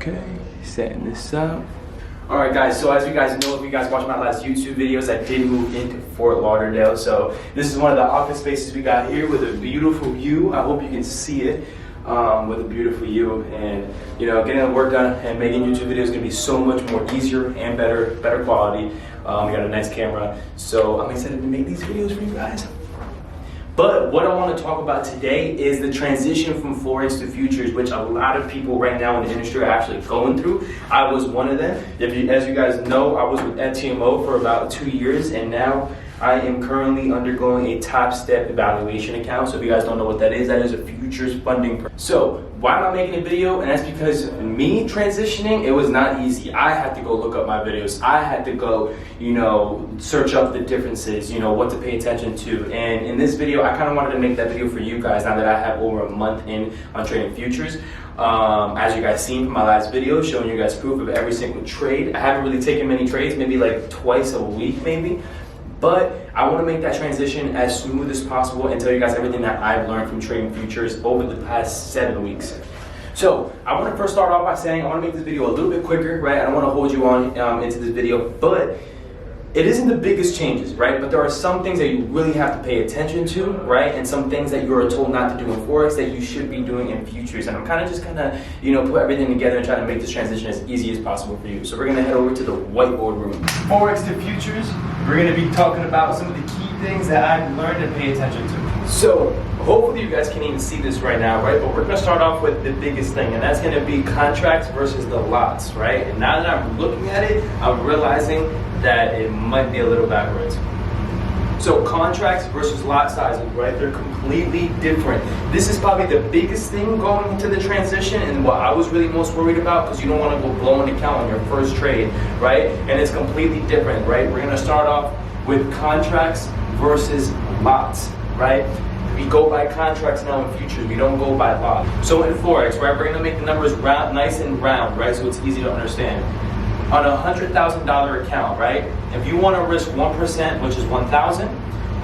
Okay, setting this up. All right, guys, so as you guys know, if you guys watched my last YouTube videos, I did move into Fort Lauderdale. So this is one of the office spaces we got here with a beautiful view. I hope you can see it with a beautiful view. And, you know, getting the work done and making YouTube videos is gonna be so much more easier and better quality. We got a nice camera. So I'm excited to make these videos for you guys. But what I want to talk about today is the transition from Forex to futures, which a lot of people right now in the industry are actually going through. I was one of them. As you guys know, I was with FTMO for about 2 years, and now I am currently undergoing a Top Step evaluation account. So if you guys don't know what that is a futures funding. So why am I making a video? And that's because me transitioning, it was not easy. I had to go look up my videos. I had to go, search up the differences, what to pay attention to. And in this video, I kind of wanted to make that video for you guys now that I have over a month in on trading futures. As you guys seen from my last video, showing you guys proof of every single trade. I haven't really taken many trades, maybe like twice a week maybe. But I want to make that transition as smooth as possible and tell you guys everything that I've learned from trading futures over the past 7 weeks. So I want to first start off by saying I want to make this video a little bit quicker, right? I don't want to hold you on into this video, but it isn't the biggest changes, right? But there are some things that you really have to pay attention to, right? And some things that you are told not to do in Forex that you should be doing in futures. And I'm kind of put everything together and try to make this transition as easy as possible for you. So we're gonna head over to the whiteboard room. Forex to futures, we're gonna be talking about some of the key things that I've learned and pay attention to. So hopefully you guys can even see this right now, right? But we're gonna start off with the biggest thing, and that's gonna be contracts versus the lots, right? And now that I'm looking at it, I'm realizing that it might be a little backwards. So contracts versus lot sizes, right? They're completely different. This is probably the biggest thing going into the transition and what I was really most worried about, because you don't want to go blow an account on your first trade, right? And it's completely different, right? We're gonna start off with contracts versus lots, right? We go by contracts now in futures, we don't go by lot. So in Forex, right, we're gonna make the numbers round, nice and round, right? So it's easy to understand. On a $100,000 account, right? If you want to risk 1%, which is 1,000,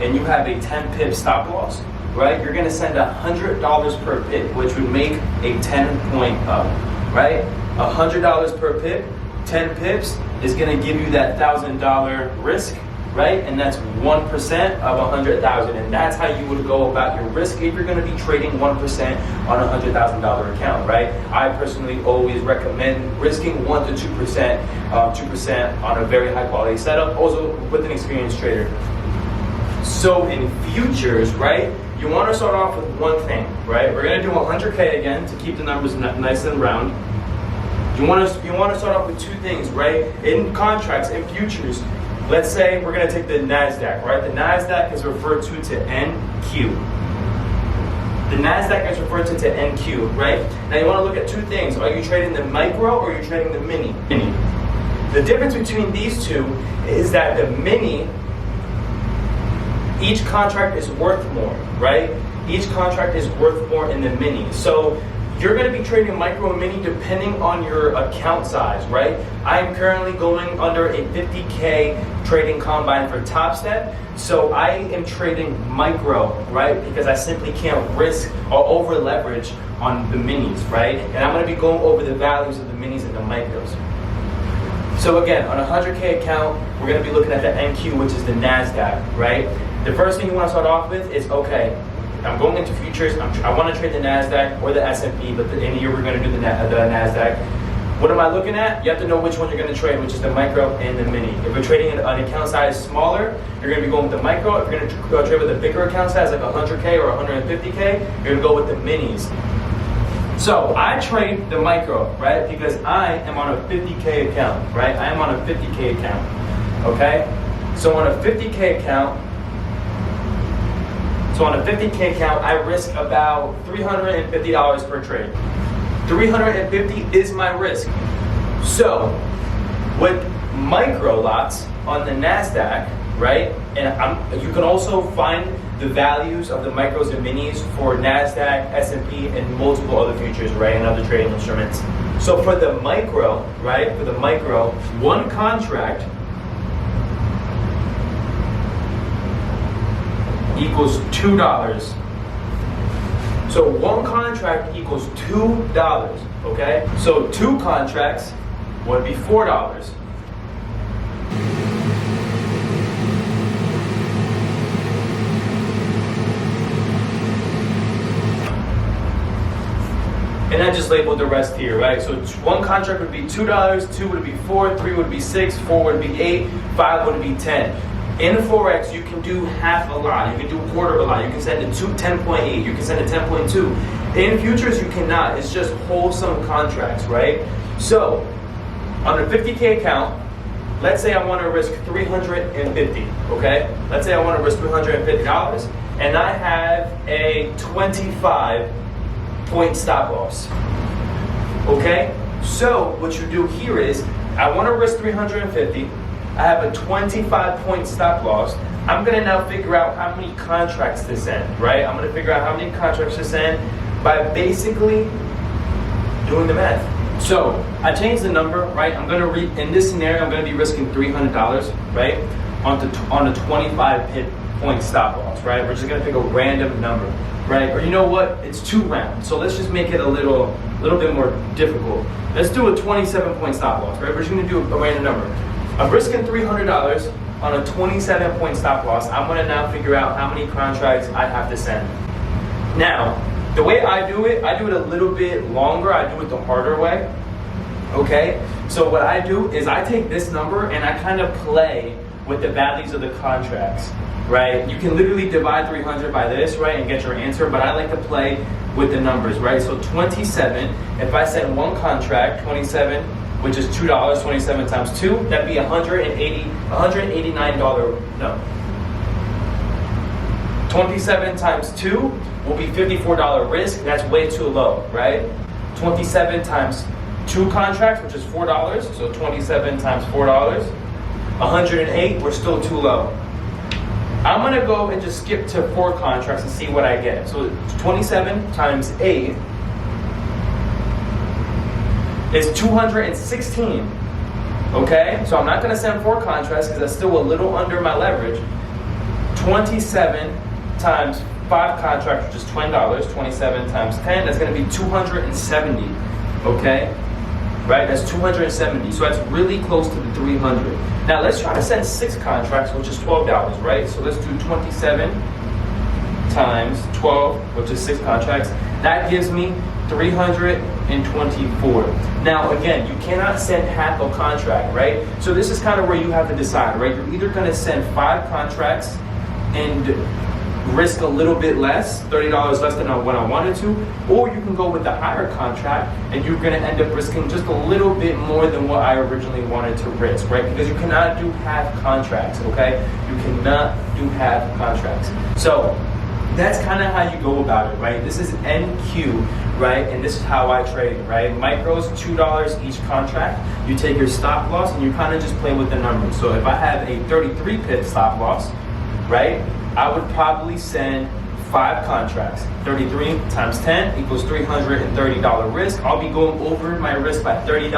and you have a 10 pip stop loss, right? You're going to send $100 per pip, which would make a 10-point up, right? $100 per pip, 10 pips is going to give you that $1,000 risk, right? And that's 1% of 100,000, and that's how you would go about your risk if you're going to be trading 1% on a $100,000 account, right? I personally always recommend risking 1 to 2%, 2% on a very high quality setup, also with an experienced trader. So in futures, right, you want to start off with one thing, right? We're going to do 100K again to keep the numbers nice and round. You want to start off with two things, right? In contracts, in futures, let's say we're going to take the NASDAQ, right? The NASDAQ is referred to NQ. The NASDAQ is referred to NQ, right? Now you want to look at two things. Are you trading the micro or are you trading the mini? The difference between these two is that the mini, each contract is worth more, right? Each contract is worth more in the mini. So you're going to be trading micro and mini depending on your account size, right? I'm currently going under a 50K trading combine for Top Step, so I am trading micro, right? Because I simply can't risk or over leverage on the minis, right? And I'm going to be going over the values of the minis and the micros. So again, on a 100K account, we're going to be looking at the NQ, which is the NASDAQ, right? The first thing you want to start off with is, okay, I'm going into futures. I want to trade the NASDAQ or the S&P, but in here we're going to do the NASDAQ. What am I looking at? You have to know which one you're going to trade, which is the micro and the mini. If you're trading an account size smaller, you're going to be going with the micro. If you're going to trade with a bigger account size, like 100K or 150K, you're going to go with the minis. So I trade the micro, right? Because I am on a 50K account, right? I am on a 50K account, okay? So on a 50K account, I risk about $350 per trade. $350 is my risk. So with micro lots on the NASDAQ, right? And you can also find the values of the micros and minis for NASDAQ, S&P, and multiple other futures, right? And other trading instruments. So for the micro, right? For the micro, one contract equals $2. So one contract equals $2, okay? So 2 contracts would be $4. And I just labeled the rest here, right? So 1 contract would be $2, 2 would be 4, 3 would be 6, 4 would be 8, 5 would be 10. In Forex, you can do half a lot, you can do a quarter of a lot, you can send it to 10.8, you can send it 10.2. In futures, you cannot. It's just wholesome contracts, right? So on a 50K account, let's say I want to risk $350, okay? Let's say I want to risk $350, and I have a 25-point stop loss. Okay? So what you do here is, I want to risk 350. I have a 25-point stop loss. I'm gonna now figure out how many contracts to send, right? I'm gonna figure out how many contracts to send by basically doing the math. So I changed the number, right? I'm gonna in this scenario, I'm gonna be risking $300, right? On a 25 point stop loss, right? We're just gonna pick a random number, right? Or you know what? It's 2 rounds. So let's just make it a little bit more difficult. Let's do a 27-point stop loss, right? We're just gonna do a random number. I'm risking $300 on a 27-point stop loss. I'm gonna now figure out how many contracts I have to send. Now, the way I do it a little bit longer. I do it the harder way, okay? So what I do is I take this number and I kind of play with the values of the contracts, right? You can literally divide 300 by this, right, and get your answer, but I like to play with the numbers, right? So 27, if I send 1 contract, 27, which is $2, 27 times 2, that'd be $189, no. 27 times 2 will be $54 risk. That's way too low, right? 27 times 2 contracts, which is $4, so 27 times $4. 108, we're still too low. I'm gonna go and just skip to 4 contracts and see what I get. So 27 times 8 is 216, okay? So I'm not gonna send 4 contracts because that's still a little under my leverage. 27 times 5 contracts, which is $20, 27 times 10, that's gonna be 270, okay? Right, that's 270, so that's really close to the 300. Now let's try to send 6 contracts, which is $12, right? So let's do 27 times 12, which is 6 contracts. That gives me 324. Now again, you cannot send half a contract, right? So this is kind of where you have to decide, right? You're either gonna send 5 contracts and risk a little bit less, $30 less than what I wanted to, or you can go with the higher contract and you're gonna end up risking just a little bit more than what I originally wanted to risk, right? Because you cannot do half contracts, okay? You cannot do half contracts. So that's kind of how you go about it, right? This is NQ, right? And this is how I trade, right? Micros, $2 each contract. You take your stop loss and you kind of just play with the numbers. So if I have a 33 pip stop loss, right? I would probably send 5 contracts. 33 times 10 equals $330 risk. I'll be going over my risk by $30,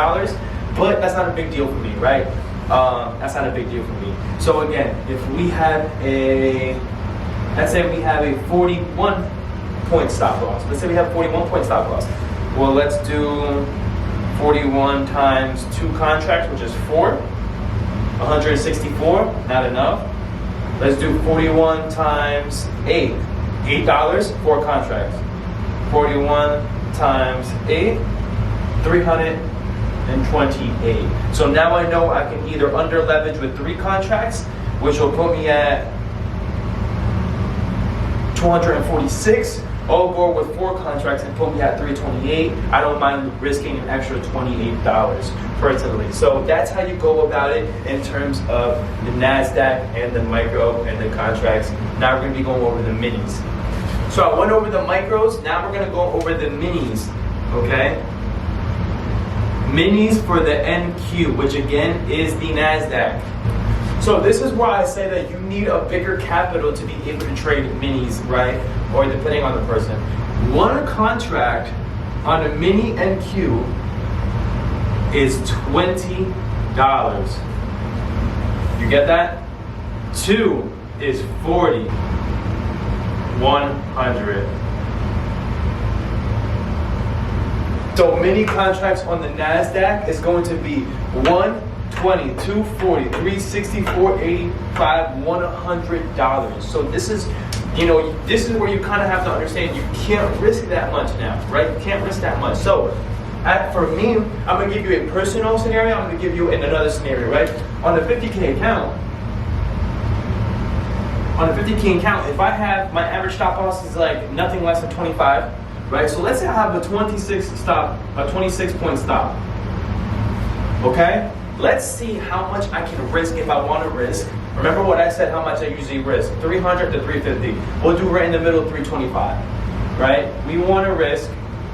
but that's not a big deal for me, right? That's not a big deal for me. So again, if we have let's say we have a 41-point stop loss. Let's say we have 41-point stop loss. Well, let's do 41 times 2 contracts, which is 4. 164, not enough. Let's do 41 times 8. $8, 4 contracts. 41 times 8, 328. So now I know I can either under leverage with 3 contracts, which will put me at 246, or go with 4 contracts and put me at 328. I don't mind risking an extra $28 personally. So that's how you go about it in terms of the NASDAQ and the micro and the contracts. Now we're gonna be going over the minis. So I went over the micros, now we're gonna go over the minis, okay? Minis for the NQ, which again is the NASDAQ. So this is why I say that you need a bigger capital to be able to trade minis, right? Or depending on the person. 1 contract on a mini NQ is $20. You get that? 2 is 40. 100. So mini contracts on the NASDAQ is going to be 120, 240, 360, 485, $100. So this is, this is where you kind of have to understand you can't risk that much now, right? You can't risk that much. So for me, I'm gonna give you a personal scenario, I'm gonna give you another scenario, right? On the 50K account, if I have, my average stop loss is like nothing less than 25, right? So let's say I have a 26 point stop, okay? Let's see how much I can risk if I want to risk. Remember what I said, how much I usually risk, 300 to 350. We'll do right in the middle, 325, right? We want to risk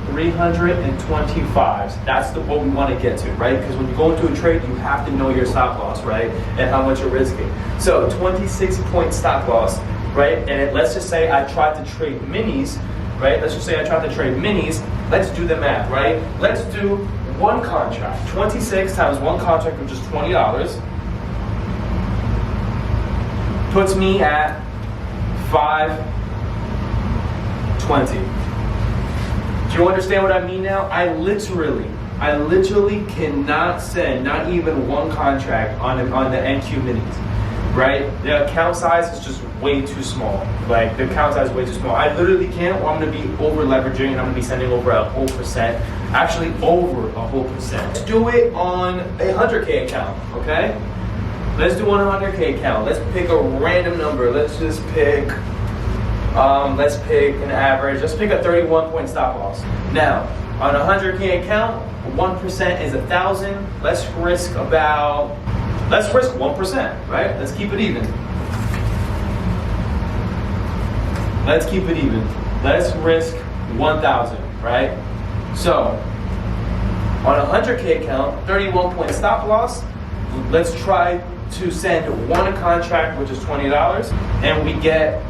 325s. That's what we want to get to, right? Because when you go into a trade, you have to know your stop loss, right? And how much you're risking. So 26 point stop loss, right? And let's just say I tried to trade minis, right? Let's just say I tried to trade minis. Let's do the math, right? Let's do one contract. 26 times one contract, which is $20, puts me at 520. Do you understand what I mean now? I literally cannot send not even one contract on the NQ minis, right? The account size is just way too small. Like, the account size is way too small. I literally can't, or I'm gonna be over leveraging and I'm gonna be sending over a whole percent. Actually, over a whole percent. Let's do it on a 100K account, okay? Let's do on a 100K account. Let's pick a random number. Let's just pick, let's pick an average. Let's pick a 31 point stop loss. Now, on a 100K account, 1% is 1,000. Let's risk 1%, right? Let's keep it even. Let's keep it even. Let's risk 1,000, right? So, on a 100K account, 31 point stop loss, let's try to send one contract, which is $20, and we get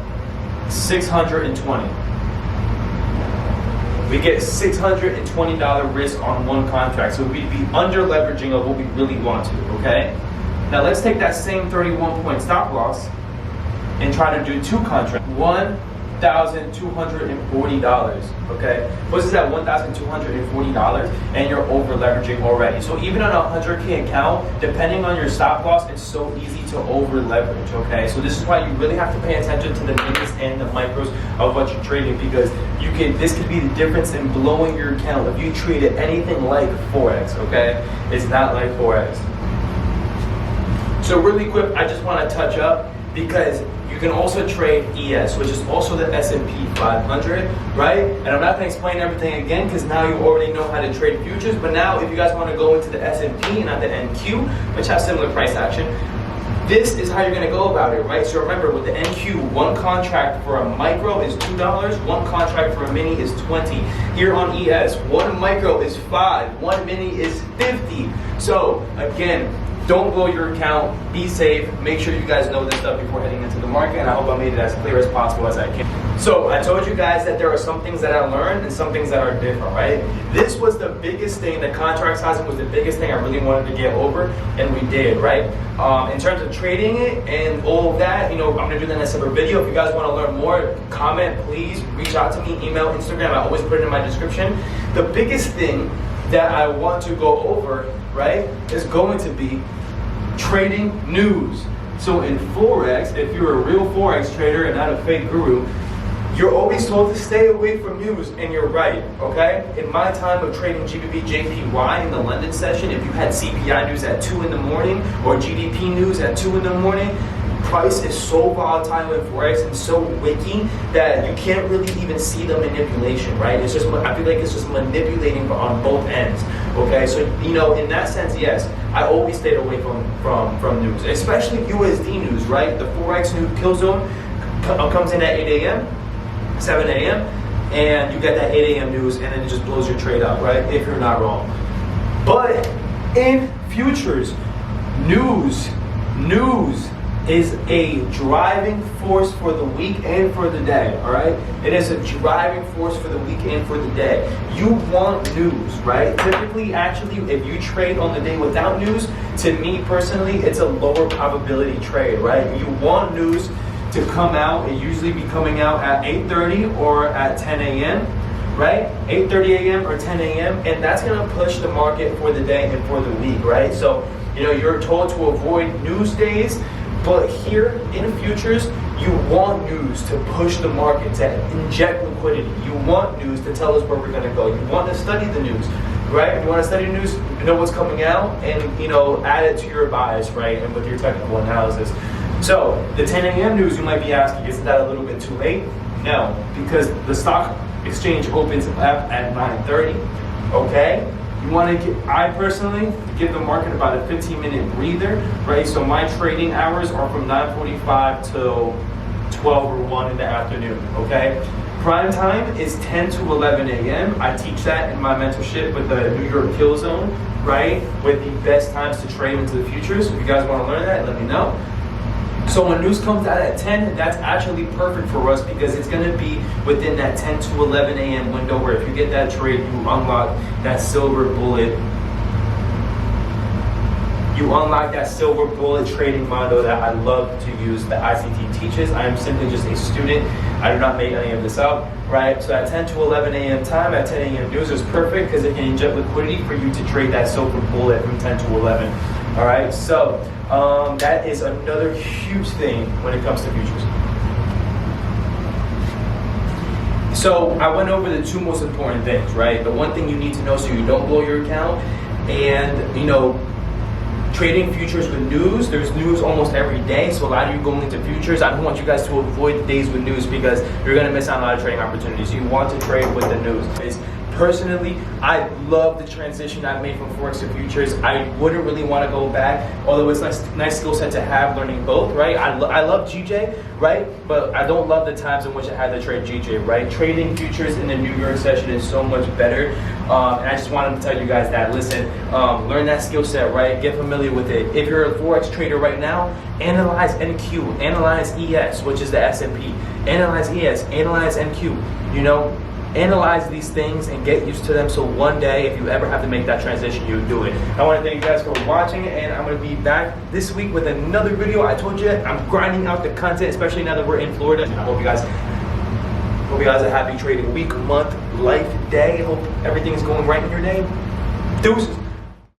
620. We get $620 risk on one contract, so we'd be under leveraging of what we really want to, okay? Now let's take that same 31 point stop loss and try to do two contracts. $1,240, okay? What's this at $1,240 and you're over leveraging already. So even on a 100K account, depending on your stop loss, it's so easy to over leverage, okay? So this is why you really have to pay attention to the minis and the micros of what you're trading, because this could be the difference in blowing your account if you treat it anything like Forex, okay? It's not like Forex. So really quick, I just want to touch up, because you can also trade ES, which is also the S&P 500, right? And I'm not going to explain everything again, because now you already know how to trade futures. But now, if you guys want to go into the S&P and not the NQ, which has similar price action, this is how you're going to go about it, right? So remember, with the NQ, one contract for a micro is $2, one contract for a mini is $20. Here on ES, one micro is $5, one mini is $50. So again, don't blow your account, be safe, make sure you guys know this stuff before heading into the market, and I hope I made it as clear as possible as I can. So I told you guys that there are some things that I learned and some things that are different, right? This was the biggest thing, the contract sizing was the biggest thing I really wanted to get over, and we did, right? In terms of trading it and all of that, I'm gonna do that in a separate video. If you guys wanna learn more, comment, please, reach out to me, email, Instagram, I always put it in my description. The biggest thing that I want to go over, right, is going to be trading news. So in Forex, if you're a real Forex trader and not a fake guru, you're always told to stay away from news, and you're right, okay? In my time of trading GBP JPY in the London session, if you had CPI news at 2 in the morning or GDP news at 2 in the morning, price is so volatile in Forex and so wicky that you can't really even see the manipulation, right? It's just, I feel like it's just manipulating on both ends, okay? So, in that sense, yes, I always stayed away from news, especially USD news, right? The Forex news kill zone comes in at 8 a.m., 7 a.m., and you get that 8 a.m. news, and then it just blows your trade up, right? If you're not wrong. But in futures, news is a driving force for the week and for the day, all right? It is a driving force for the week and for the day. You want news, right? Typically, actually, if you trade on the day without news, to me personally, it's a lower probability trade, right? You want news to come out. It usually be coming out at 8:30 or at 10 a.m., right? 8:30 a.m. or 10 a.m. and that's gonna push the market for the day and for the week, right? So, you know, you're told to avoid news days, but here in futures, you want news to push the market, to inject liquidity. You want news to tell us where we're gonna go. You want to study the news, right? You want to study the news, you know what's coming out, and you know, add it to your bias, right? And with your technical analysis. So the 10 a.m. news, you might be asking, isn't that a little bit too late? No, because the stock exchange opens up at 9:30. Okay. You want to I personally give the market about a 15-minute breather, right? So my trading hours are from 9:45 till 12 or 1 in the afternoon, okay? Prime time is 10 to 11 a.m. I teach that in my mentorship with the New York Kill Zone, right? With the best times to trade into the futures. If you guys want to learn that, let me know. So when news comes out at 10, that's actually perfect for us because it's going to be within that 10 to 11 a.m. window where if you get that trade, you unlock that silver bullet. You unlock that silver bullet trading model that I love to use, that ICT teaches. I am simply just a student. I do not make any of this up, right? So at 10 to 11 a.m. time, at 10 a.m. news is perfect because it can inject liquidity for you to trade that silver bullet from 10 to 11. All right, so that is another huge thing when it comes to futures. So I went over the two most important things, right? The one thing you need to know so you don't blow your account, and you know, trading futures with news. There's news almost every day, so a lot of you going into futures, I don't want you guys to avoid the days with news because you're gonna miss out on a lot of trading opportunities. You want to trade with the news. Personally, I love the transition I made from Forex to futures. I wouldn't really want to go back, although it's a nice skill set to have learning both, right? I love GJ, right? But I don't love the times in which I had to trade GJ, right? Trading futures in the New York session is so much better. And I just wanted to tell you guys that, listen, learn that skill set, right? Get familiar with it. If you're a Forex trader right now, analyze NQ, analyze ES, which is the S&P. Analyze ES, analyze NQ, you know? Analyze these things and get used to them so one day if you ever have to make that transition, you do it. I want to thank you guys for watching, and I'm going to be back this week with another video. I told you I'm grinding out the content, especially now that we're in Florida. I hope you guys a happy trading week, month, life, day. Hope everything is going right in your day. Deuces.